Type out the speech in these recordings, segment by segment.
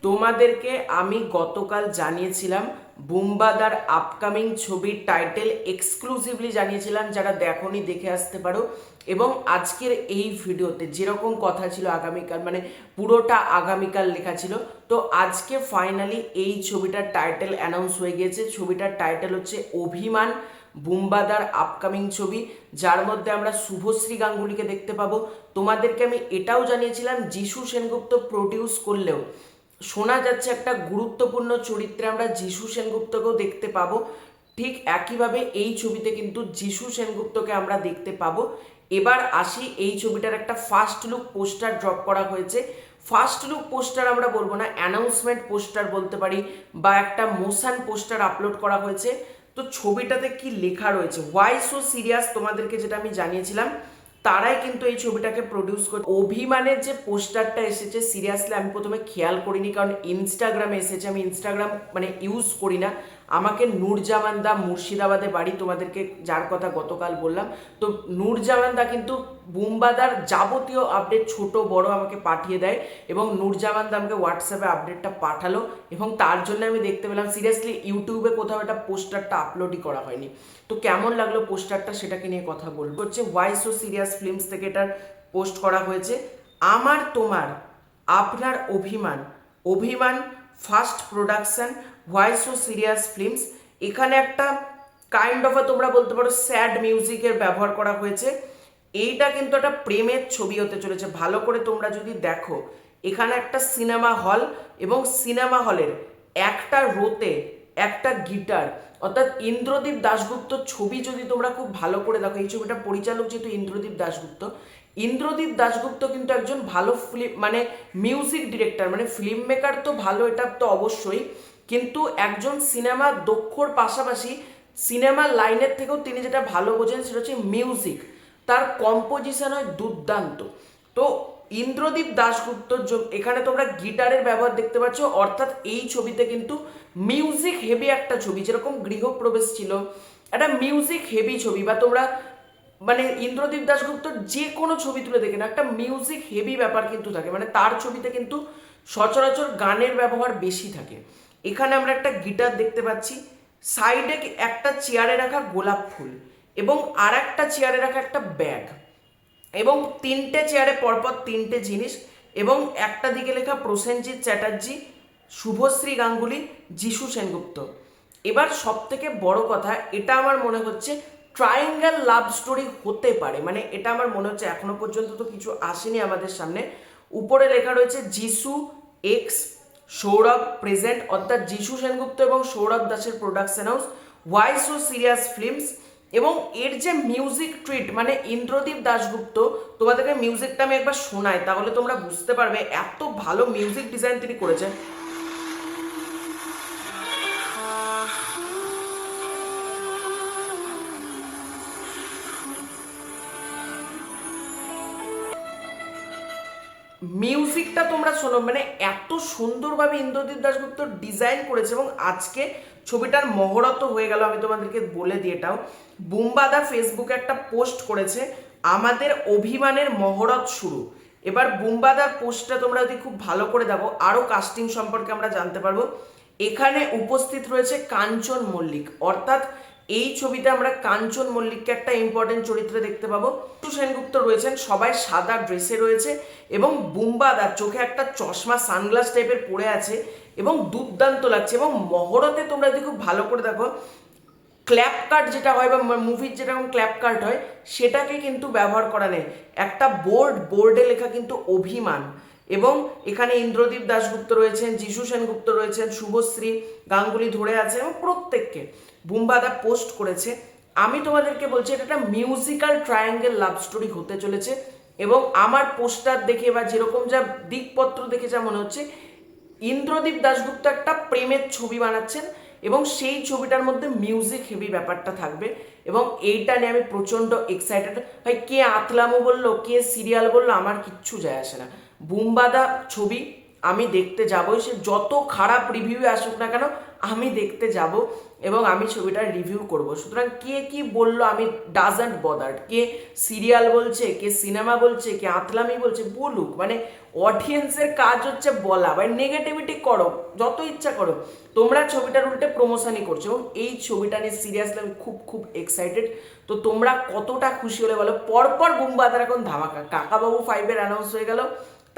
তোমাদেরকে আমি গতকাল জানিয়েছিলাম বুম্বাদার আপকামিং ছবির টাইটেল এক্সক্লুসিভলি জানিয়েছিলাম, যারা দেখোনি দেখে আসতে পারো। এবং আজকের এই ভিডিওতে যেরকম কথা ছিল আগামীকাল, মানে পুরোটা আগামীকাল লেখা ছিল, তো আজকে ফাইনালি এই ছবিটার টাইটেল অ্যানাউন্স হয়ে গিয়েছে। ছবিটার টাইটেল হচ্ছে অভিমান, বুম্বাদার আপকামিং ছবি, যার মধ্যে আমরা শুভশ্রী গাঙ্গুলিকে দেখতে পাবো। তোমাদেরকে আমি এটাও জানিয়েছিলাম যিশু সেনগুপ্ত প্রডিউস করলেও শোনা যাচ্ছে একটা গুরুত্বপূর্ণ চরিত্রে আমরা যিশু সেনগুপ্তকেও দেখতে পাবো। ঠিক একইভাবে এই ছবিতে কিন্তু যিশু সেনগুপ্তকে আমরা দেখতে পাবো। এবার আসি, এই ছবিটার একটা ফার্স্ট লুক পোস্টার ড্রপ করা হয়েছে। ফার্স্ট লুক পোস্টার আমরা বলবো না, অ্যানাউন্সমেন্ট পোস্টার বলতে পারি, বা একটা মোশন পোস্টার আপলোড করা হয়েছে। তো ছবিটাতে কি লেখা রয়েছে, ওয়াই সো সিরিয়াস, তোমাদেরকে যেটা আমি জানিয়েছিলাম তারাই কিন্তু এই ছবিটাকে প্রডিউস করে। অভিমানের যে পোস্টারটা এসেছে, সিরিয়াসলি আমি প্রথমে খেয়াল করিনি, কারণ ইনস্টাগ্রামে এসেছে। আমি ইনস্টাগ্রাম ইউজ করি না। আমাকে নূরজামান দা, মুর্শিদাবাদে বাড়ি, তোমাদেরকে যার কথা গতকাল বললাম, তো নূরজামান দা কিন্তু বুম্বাদার যাবতীয় আপডেট ছোট বড় আমাকে পাঠিয়ে দেয়, এবং নূরজামান দা আমাকে হোয়াটসঅ্যাপে আপডেটটা পাঠালো, এবং তার জন্য আমি দেখতে পেলাম। সিরিয়াসলি ইউটিউবে কোথাও একটা পোস্টারটা আপলোডই করা হয়নি। তো কেমন লাগলো পোস্টারটা সেটাকে নিয়ে কথা বলবো। হচ্ছে ওয়াই সো সিরিয়াস ফিল্মস থেকে এটার পোস্ট করা হয়েছে। আমার তোমার আপনার অভিমান, অভিমান first production, why so serious films. এখানে একটা কাইন্ড অফ তোমরা বলতে পারো স্যাড মিউজিকের ব্যবহার করা হয়েছে। এইটা কিন্তু একটা প্রেমের ছবি হতে চলেছে। ভালো করে তোমরা যদি দেখো, এখানে একটা সিনেমা হল, এবং সিনেমা হলের একটা রোতে একটা গিটার, অর্থাৎ ইন্দ্রদীপ দাশগুপ্ত ছবি যদি তোমরা খুব ভালো করে দেখো, এই ছবিটা পরিচালক যেহেতু ইন্দ্রদীপ দাশগুপ্ত, ইন্দ্রদীপ দাশগুপ্ত কিন্তু একজন ভালো film music director, film maker তো ভালো, এটা তো অবশ্যই, কিন্তু একজন সিনেমা দক্ষর পাশাপাশি সিনেমার লাইনের থেকেও তিনি যেটা ভালো বোঝেন সেটা হচ্ছে মিউজিক। তার কম্পোজিশন হয় দুর্দান্ত। তো ইন্দ্রদীপ দাশগুপ্ত, এখানে তোমরা গিটারের ব্যবহার দেখতে পাচ্ছ, অর্থাৎ এই ছবিতে কিন্তু মিউজিক হেভি একটা ছবি। যেরকম গৃহপ্রবেশ ছিল একটা মিউজিক হেভি ছবি, বা তোমরা ইন্দ্রদীপ দাশগুপ্তর যে কোনো ছবি তুলে দেখে না, একটা মিউজিক হেভি ব্যাপার কিন্তু থাকে। তার ছবিতে কিন্তু সচরাচর গানের ব্যবহার বেশি থাকে। এখানে আমরা একটা গিটার দেখতে পাচ্ছি, সাইডে একটা চেয়ারে রাখা গোলাপ ফুল, এবং আর একটা চেয়ারে রাখা একটা ব্যাগ, এবং তিনটে চেয়ারে পরপর তিনটে জিনিস, এবং একটা দিকে লেখা প্রসেনজিৎ চ্যাটার্জি, শুভশ্রী গাঙ্গুলি, যিশু সেনগুপ্ত। এবার সব থেকে বড় কথা, এটা আমার মনে হচ্ছে ট্রায়াঙ্গেল লাভ স্টোরি হতে পারে। এটা আমার মনে হচ্ছে, এখনো পর্যন্ত তো কিছু আসেনি আমাদের সামনে। উপরে লেখা রয়েছে যিশু এক্স সৌরভ প্রেজেন্ট, অর্থাৎ যিশু সেনগুপ্ত এবং সৌরভ দাসের production house, why so serious films. এবং এর যে মিউজিক ট্রিট, ইন্দ্রদীপ দাশগুপ্ত, তোমাদেরকে মিউজিকটা আমি একবার শোনাই, তাহলে তোমরা বুঝতে পারবে এত ভালো মিউজিক ডিজাইন তিনি করেছেন। মিউজিকটা তোমরা শোনো, এত সুন্দরভাবে ইন্দ্রদীপ দাশগুপ্ত ডিজাইন করেছে। এবং আজকে ছবিটার মহরত হয়ে গেল, আমি তোমাদেরকে বলে দিই এটাও। বুম্বাদা ফেসবুকে একটা পোস্ট করেছে, আমাদের অভিমানের মহরত শুরু। এবার বুম্বাদার পোস্টটা তোমরা যদি খুব ভালো করে দেখো, আরও কাস্টিং সম্পর্কে আমরা জানতে পারবো। এখানে উপস্থিত রয়েছে কাঞ্চন মল্লিক, অর্থাৎ এই ছবিতে আমরা কাঞ্চন মল্লিককে একটা ইম্পর্টেন্ট চরিত্রে দেখতে পাবো। সেনগুপ্ত রয়েছেন, সবাই সাদা ড্রেসে রয়েছে, এবং বুম্বাদার চোখে একটা চশমা সানগ্লাস টাইপের পরে আছে, এবং দুর্দান্ত লাগছে। এবং মহরতে তোমরা যদি খুব ভালো করে দেখো, ক্ল্যাপ কার্ড যেটা হয়, বা মুভির যেরকম ক্ল্যাপ কার্ড হয়, সেটাকে কিন্তু ব্যবহার করা নেই। একটা বোর্ডে লেখা কিন্তু অভিমান, এবং এখানে ইন্দ্রদীপ দাশগুপ্ত রয়েছেন, যিশু সেনগুপ্ত রয়েছেন, শুভশ্রী গাঙ্গুলি ধরে আছে, এবং প্রত্যেককে বুম্বাদা পোস্ট করেছে। আমি তোমাদেরকে বলছি, এটা একটা মিউজিক্যাল ট্রায়াঙ্গেল লাভ স্টোরি হতে চলেছে। এবং আমার পোস্টার দেখে বা যেরকম যা দিকপত্র দেখে যা মনে হচ্ছে, ইন্দ্রদীপ দাশগুপ্ত একটা প্রেমের ছবি বানাচ্ছেন, এবং সেই ছবিটার মধ্যে মিউজিক হেভি ব্যাপারটা থাকবে। এবং এইটা নিয়ে আমি প্রচণ্ড এক্সাইটেড। ভাই, কে আতলামো বললো, কে সিরিয়াল বললো, আমার কিচ্ছু যায় আসে না। বুম্বাদা ছবি আমি দেখতে যাবই, সে যত খারাপ রিভিউ আসুক না কেন আমি দেখতে যাব এবং আমি ছবিটার রিভিউ করব। সুতরাং কে কি বললো আমি ডাজন্ট বদার, কে সিরিয়াল বলছে, কে সিনেমা বলছে, কে আতলামি বলছে, বলুক, মানে অডিয়েন্সের কাজ হচ্ছে বলা, বা নেগেটিভিটি করো যত ইচ্ছা করো, তোমরা ছবিটার উল্টে প্রমোশনই করছো। এবং এই ছবিটা নিয়ে সিরিয়াসলি আমি খুব খুব এক্সাইটেড। তো তোমরা কতটা খুশি হলে বলো। পরপর বুমবাদার এখন ধামাকা, কাকাবাবু 5-এর অ্যানাউন্স হয়ে গেল,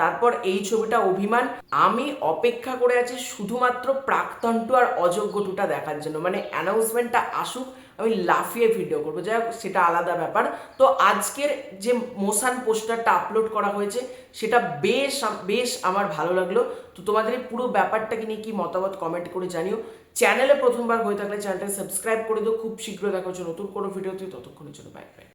তারপর এই ছবিটা অভিমান। আমি অপেক্ষা করে আছি শুধুমাত্র প্রাক্তন টু আর অযোগ্য টুটা দেখার জন্য, মানে অ্যানাউন্সমেন্টটা আসুক, আমি লাফিয়ে ভিডিও করবো, যাই হোক সেটা আলাদা ব্যাপার। তো আজকের যে মোশন পোস্টারটা আপলোড করা হয়েছে সেটা বেশ বেশ আমার ভালো লাগলো। তো তোমাদের এই পুরো ব্যাপারটাকে নিয়ে কি মতামত কমেন্ট করে জানিও। চ্যানেলে প্রথমবার হয়ে থাকলে চ্যানেলটা সাবস্ক্রাইব করে দিও। খুব শীঘ্র দেখা হচ্ছে নতুন কোনো ভিডিওতে, ততক্ষণের জন্য বাই বাই।